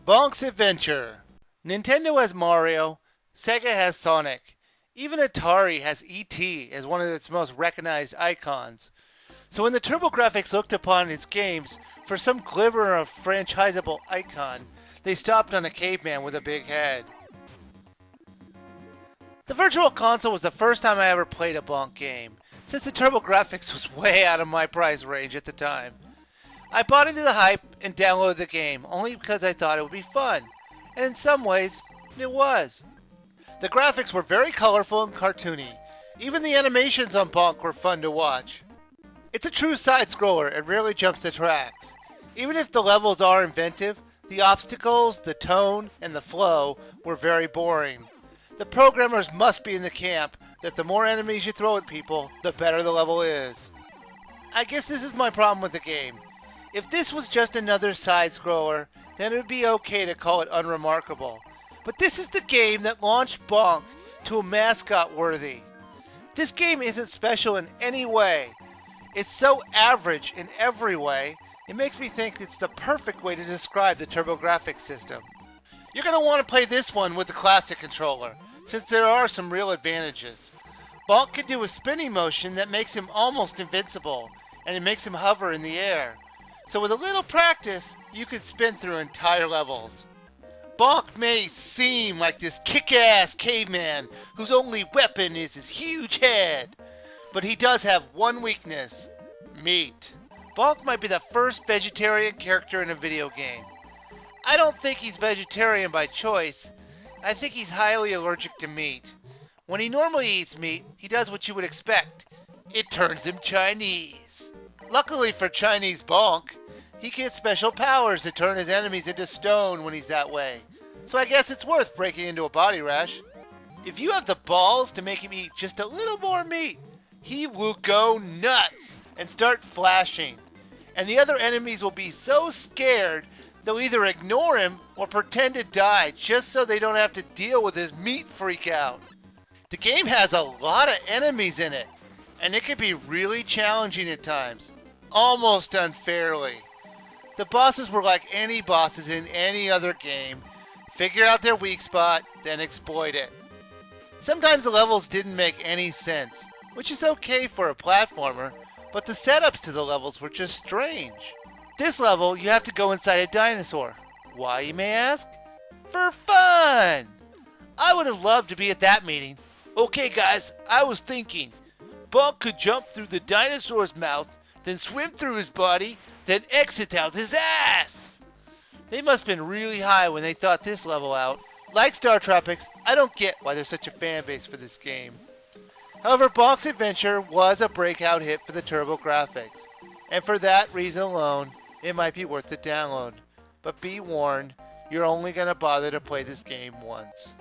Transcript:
Bonk's Adventure. Nintendo has Mario, Sega has Sonic. Even Atari has E.T. as one of its most recognized icons. So when the TurboGrafx looked upon its games for some glimmer of franchisable icon, they stopped on a caveman with a big head. The Virtual Console was the first time I ever played a Bonk game, since the TurboGrafx was way out of my price range at the time. I bought into the hype and downloaded the game, only because I thought it would be fun, and in some ways, it was. The graphics were very colorful and cartoony. Even the animations on Bonk were fun to watch. It's a true side-scroller and rarely jumps the tracks. Even if the levels are inventive, the obstacles, the tone, and the flow were very boring. The programmers must be in the camp that the more enemies you throw at people, the better the level is. I guess this is my problem with the game. If this was just another side-scroller, then it would be okay to call it unremarkable. But this is the game that launched Bonk to a mascot worthy. This game isn't special in any way. It's so average in every way, it makes me think it's the perfect way to describe the TurboGrafx system. You're going to want to play this one with the classic controller, since there are some real advantages. Bonk can do a spinning motion that makes him almost invincible, and it makes him hover in the air. So with a little practice, you can spin through entire levels. Bonk may seem like this kick-ass caveman whose only weapon is his huge head, but he does have one weakness: meat. Bonk might be the first vegetarian character in a video game. I don't think he's vegetarian by choice. I think he's highly allergic to meat. When he normally eats meat, he does what you would expect. It turns him Chinese. Luckily for Chinese Bonk, he gets special powers to turn his enemies into stone when he's that way. So I guess it's worth breaking into a body rash. If you have the balls to make him eat just a little more meat, he will go nuts and start flashing. And the other enemies will be so scared they'll either ignore him or pretend to die just so they don't have to deal with his meat freak out. The game has a lot of enemies in it, and it can be really challenging at times, almost unfairly. The bosses were like any bosses in any other game. Figure out their weak spot, then exploit it. Sometimes the levels didn't make any sense, which is okay for a platformer, but the setups to the levels were just strange. This level, you have to go inside a dinosaur. Why, you may ask? For fun! I would have loved to be at that meeting. Okay guys, I was thinking, Bonk could jump through the dinosaur's mouth, then swim through his body, then exit out his ass! They must have been really high when they thought this level out. Like Star Tropics, I don't get why there's such a fan base for this game. However, Bonk's Adventure was a breakout hit for the TurboGrafx, and for that reason alone, it might be worth the download. But be warned, you're only going to bother to play this game once.